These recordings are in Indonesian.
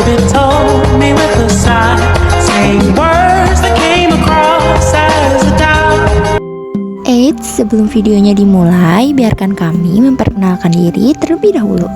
baby told me with a sigh, saying words that came across as a doubt. Eits, sebelum videonya dimulai, biarkan kami memperkenalkan diri terlebih dahulu.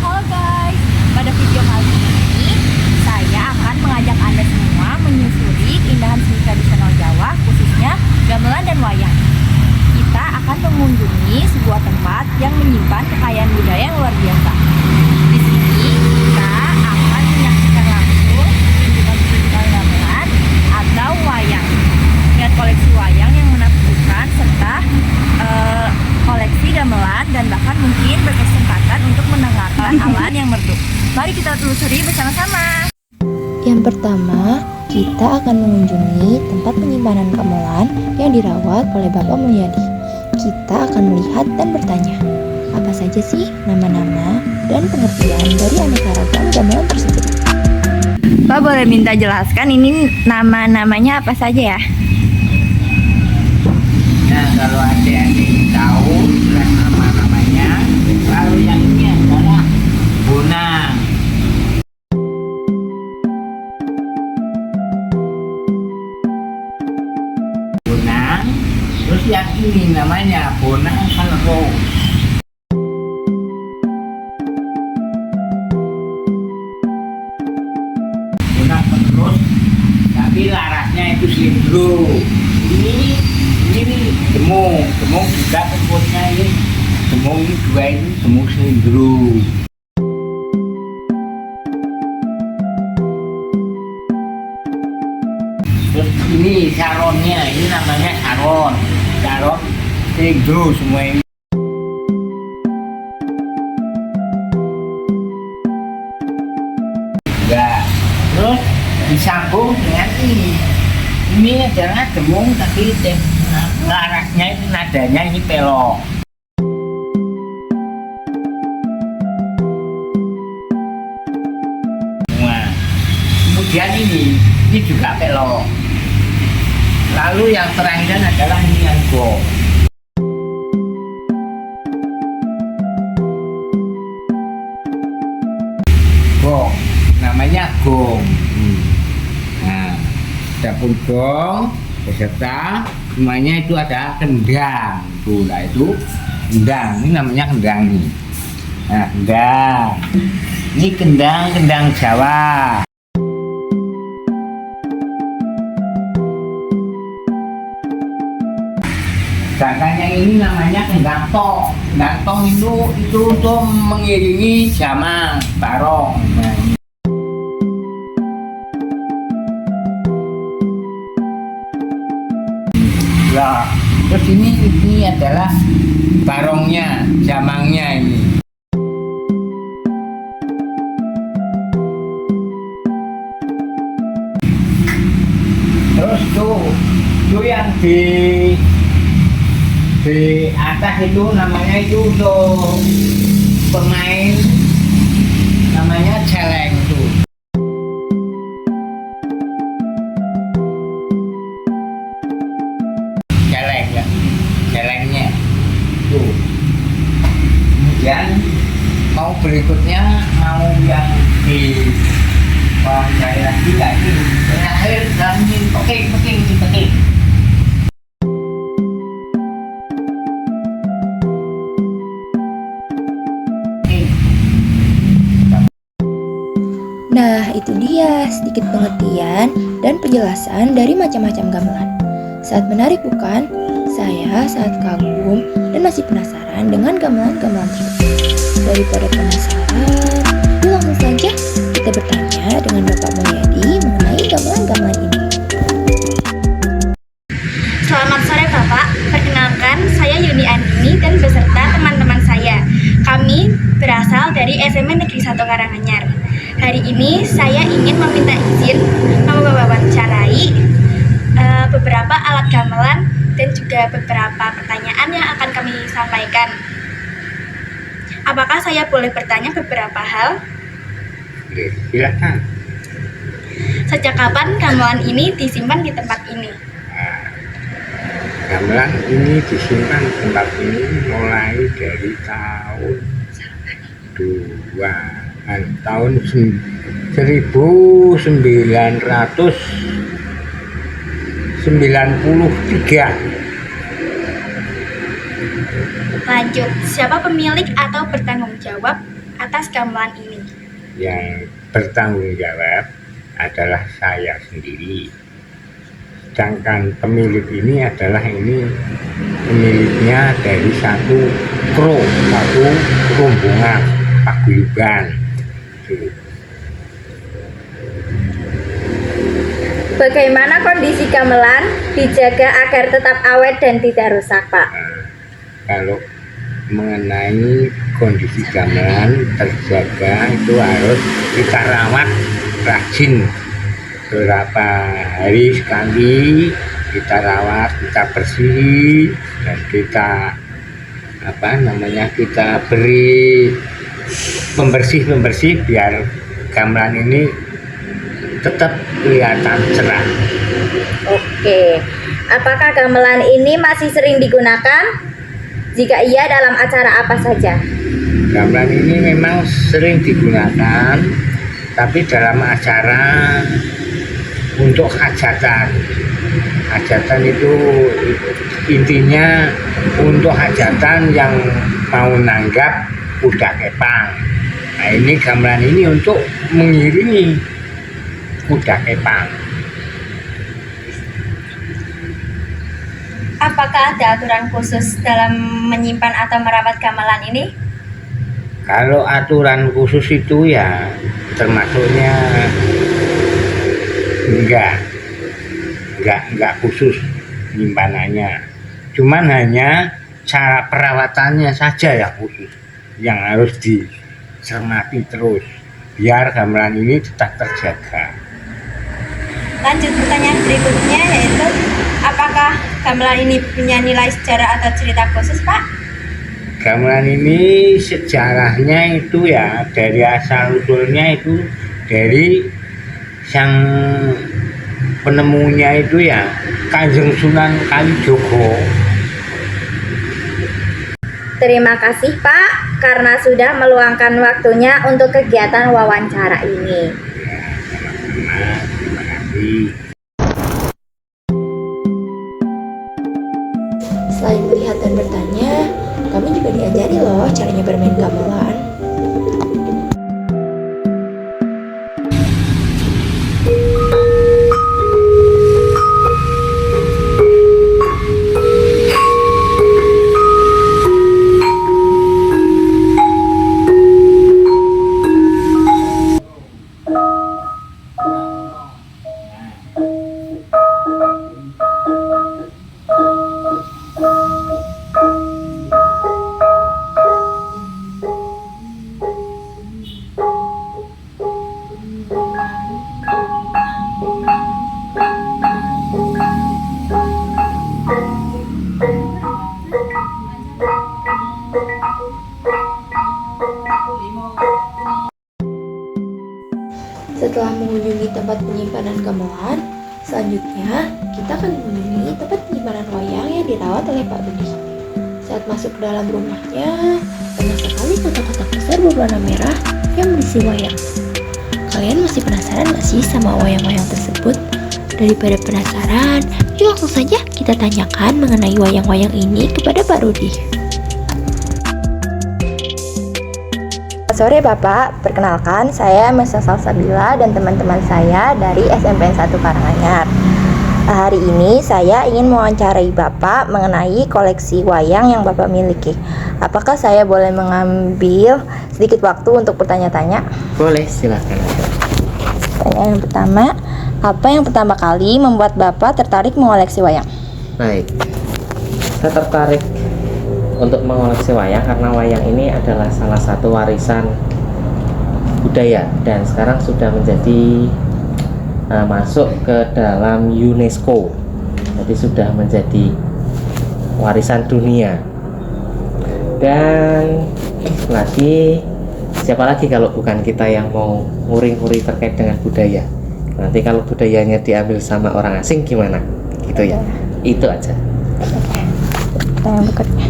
Halo guys, pada video kali ini saya akan mengajak Anda semua menyusuri keindahan seni tradisional Jawa, khususnya gamelan dan wayang. Kita akan mengunjungi sebuah tempat yang menyimpan kekayaan budaya yang luar biasa. Di sini kita akan menyaksikan langsung pertunjukan gamelan atau wayang. Lihat koleksi wayang yang menakjubkan serta koleksi gamelan dan bahkan mungkin berkesempatan untuk mendengarkan awan yang merdu. Mari kita telusuri bersama-sama. Yang pertama, kita akan mengunjungi tempat penyimpanan gamelan yang dirawat oleh Bapak Mulyadi. Kita akan melihat dan bertanya, apa saja sih nama-nama dan pengertian dari aneka ragam gamelan tersebut? Pak, boleh minta jelaskan ini nama-namanya apa saja ya? Nah, kalau ada yang tahu jelas nama-namanya, lalu yang ini adalah bonang. Bonang, terus yang ini namanya bonang kalro. Bonang penerus, tapi larasnya itu slindro. Ini demung juga tempatnya ini. Demung ini dua ini demung slindro. Terus ini saronnya, ini namanya saron slindro semua ini. Ya, terus disambung dengan ini. Ini adalah demung tapi larasnya itu nadanya ini pelok. Nah, kemudian ini juga pelok. Lalu yang terakhir adalah ini yang gong. Gong, namanya gong. Nah, dapur gong beserta semuanya itu ada kendang. Tuh, nah itu kendang. Ini namanya kendang nih. Nah, kendang. Ini kendang Jawa. Sedangkan yang ini namanya kendang tong. Kendang tong itu untuk mengiringi jamang barong. Nah, ini. Nah, terus ini adalah barongnya, jamangnya ini. Terus tuh yang di atas itu namanya itu untuk pemain namanya celeng tuh. Celengnya tuh. Kemudian mau berikutnya mau yang di warnai lagi terakhir dan ini peking. Nah, itu dia sedikit pengertian dan penjelasan dari macam-macam gamelan. Saat menarik bukan? Saya sangat kagum dan masih penasaran dengan gamelan-gamelan tersebut. Daripada penasaran, yuk langsung saja kita bertanya dengan Bapak Mulyadi mengenai gamelan-gamelan ini. Selamat sore Bapak, perkenalkan saya Yuni Andini dan beserta teman-teman saya. Kami berasal dari SMA Negeri 1 Karanganyar. Hari ini saya ingin meminta izin mewawancarai beberapa alat gamelan dan juga beberapa pertanyaan yang akan kami sampaikan. Apakah saya boleh bertanya beberapa hal? Silakan. Sejak kapan gamelan ini disimpan di tempat ini? Gamelan ini disimpan di tempat ini mulai dari tahun tahun 1993. Lanjut, siapa pemilik atau bertanggung jawab atas gamelan ini? Yang bertanggung jawab adalah saya sendiri. Sedangkan pemilik ini adalah pemiliknya dari satu rombongan paguyuban. Bagaimana kondisi gamelan dijaga agar tetap awet dan tidak rusak, Pak? Kalau mengenai kondisi gamelan terjaga itu harus kita rawat rajin, beberapa hari sekali kita rawat, kita bersih, dan kita kita beri pembersih biar gamelan ini tetap kelihatan cerah. Oke, apakah gamelan ini masih sering digunakan? Jika iya, dalam acara apa saja? Gamelan ini memang sering digunakan, tapi dalam acara untuk hajatan. Hajatan itu intinya untuk hajatan yang mau nanggap kuda kepang. Nah, ini gamelan ini untuk mengiringi kuda kepang. Apakah ada aturan khusus dalam menyimpan atau merawat gamelan ini? Kalau aturan khusus itu ya termasuknya enggak khusus nyimpanannya. Cuman hanya cara perawatannya saja ya khusus, yang harus dicermati terus biar gamelan ini tetap terjaga. Lanjut, pertanyaan berikutnya yaitu, apakah gamelan ini punya nilai sejarah atau cerita khusus, Pak? Gamelan ini sejarahnya itu ya dari asal usulnya itu dari sang penemunya itu ya Kanjeng Sunan Kalijogo. Terima kasih, Pak, karena sudah meluangkan waktunya untuk kegiatan wawancara ini. Ya, sama-sama. Terima kasih. Selain melihat dan bertanya, kami juga diajari loh caranya bermain gamelan. Setelah mengunjungi tempat penyimpanan gamelan, selanjutnya kita akan mengunjungi tempat penyimpanan wayang yang dirawat oleh Pak Rudi. Saat masuk ke dalam rumahnya, banyak sekali kotak-kotak besar berwarna merah yang berisi wayang. Kalian masih penasaran gak sih sama wayang-wayang tersebut? Daripada penasaran, yuk langsung saja kita tanyakan mengenai wayang-wayang ini kepada Pak Rudi. Sore Bapak, perkenalkan saya Mesa Salsabila dan teman-teman saya dari SMPN 1 Karanganyar. Hari ini saya ingin mewawancarai Bapak mengenai koleksi wayang yang Bapak miliki. Apakah saya boleh mengambil sedikit waktu untuk bertanya-tanya? Boleh, silakan. Pertanyaan yang pertama, apa yang pertama kali membuat Bapak tertarik mengoleksi wayang? Baik, saya tertarik untuk mengoleksi wayang karena wayang ini adalah salah satu warisan budaya dan sekarang sudah menjadi masuk ke dalam UNESCO, jadi sudah menjadi warisan dunia. Dan lagi, siapa lagi kalau bukan kita yang mau nguring-nguri terkait dengan budaya. Nanti kalau budayanya diambil sama orang asing gimana? Gitu ya. Itu aja. Pertanyaan berikutnya,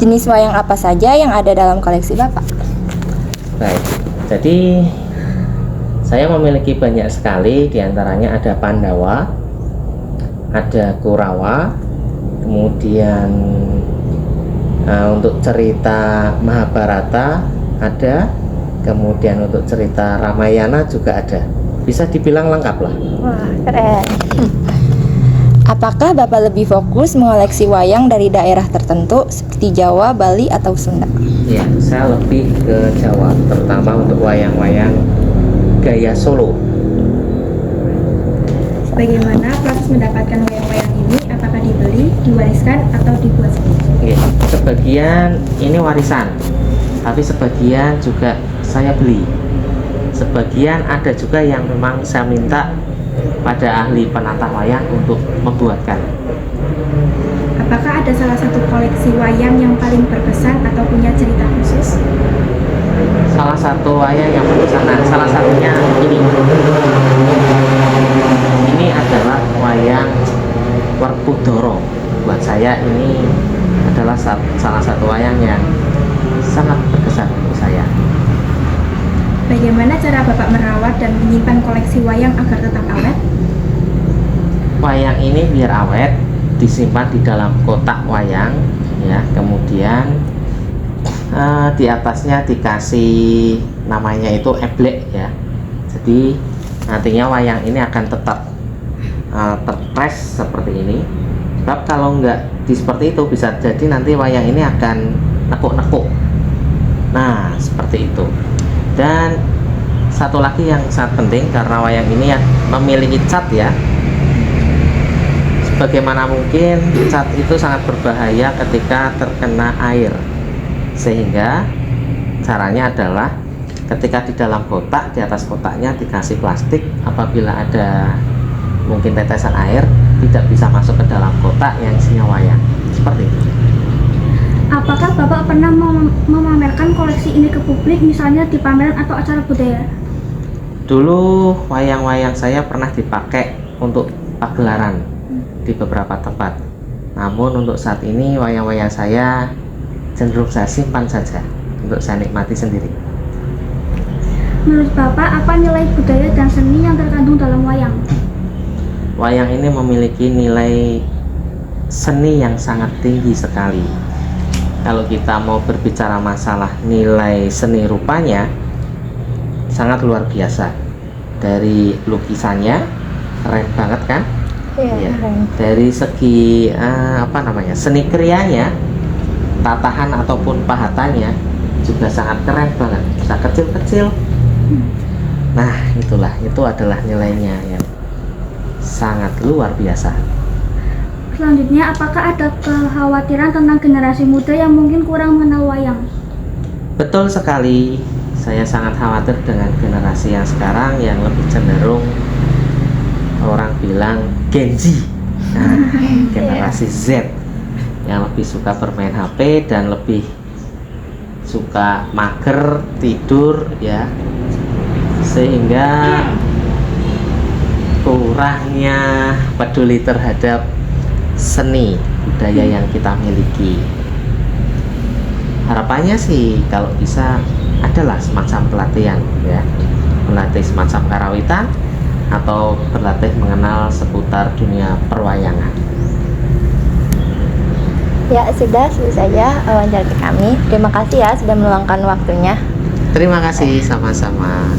jenis wayang apa saja yang ada dalam koleksi Bapak? Baik, jadi saya memiliki banyak sekali, diantaranya ada Pandawa, ada Kurawa, kemudian untuk cerita Mahabharata ada, kemudian untuk cerita Ramayana juga ada. Bisa dibilang lengkap lah. Wah, keren. Apakah Bapak lebih fokus mengoleksi wayang dari daerah tertentu seperti Jawa, Bali, atau Sunda? Ya, saya lebih ke Jawa, terutama untuk wayang-wayang gaya Solo. Bagaimana proses mendapatkan wayang-wayang ini? Apakah dibeli, diwariskan, atau dibuat sendiri? Oke, sebagian ini warisan, tapi sebagian juga saya beli. Sebagian ada juga yang memang saya minta pada ahli penata wayang untuk membuatkan. Apakah ada salah satu koleksi wayang yang paling berkesan atau punya cerita khusus? Salah satu wayang yang berkesan, salah satunya ini. Ini adalah wayang Werkudara. Buat saya ini adalah salah satu wayang yang sangat berkesan untuk saya. Bagaimana cara Bapak merawat dan menyimpan koleksi wayang agar tetap awet? Wayang ini biar awet disimpan di dalam kotak wayang, ya. Kemudian di atasnya dikasih namanya itu eblek, ya. Jadi nantinya wayang ini akan tetap terpres seperti ini. Sebab kalau enggak seperti itu bisa jadi nanti wayang ini akan nekuk-nekuk. Nah, seperti itu. Dan satu lagi yang sangat penting, karena wayang ini memiliki cat, ya. Sebagaimana mungkin cat itu sangat berbahaya ketika terkena air, sehingga caranya adalah ketika di dalam kotak, di atas kotaknya dikasih plastik. Apabila ada mungkin tetesan air, tidak bisa masuk ke dalam kotak yang isinya wayang. Seperti itu. Apakah Bapak pernah memamerkan koleksi ini ke publik, misalnya di pameran atau acara budaya? Dulu wayang-wayang saya pernah dipakai untuk pagelaran di beberapa tempat. Namun untuk saat ini wayang-wayang saya cenderung saya simpan saja untuk saya nikmati sendiri. Menurut Bapak, apa nilai budaya dan seni yang terkandung dalam wayang? Wayang ini memiliki nilai seni yang sangat tinggi sekali. Kalau kita mau berbicara masalah nilai seni rupanya, sangat luar biasa. Dari lukisannya keren banget kan? Iya, Ya. keren. Dari segi seni krianya, tatahan ataupun pahatannya juga sangat keren banget. Bisa kecil-kecil. Nah, itu adalah nilainya yang sangat luar biasa. Selanjutnya, apakah ada kekhawatiran tentang generasi muda yang mungkin kurang mengenal wayang? Betul sekali, saya sangat khawatir dengan generasi yang sekarang yang lebih cenderung orang bilang Gen Z, generasi Z, yang lebih suka bermain HP dan lebih suka mager, tidur, ya, sehingga kurangnya peduli terhadap seni budaya yang kita miliki. Harapannya sih kalau bisa adalah semacam pelatihan, ya, melatih semacam karawitan atau berlatih mengenal seputar dunia perwayangan. Ya, sudah selesai saja wawancara kami. Terima kasih ya sudah meluangkan waktunya. Terima kasih, sama-sama.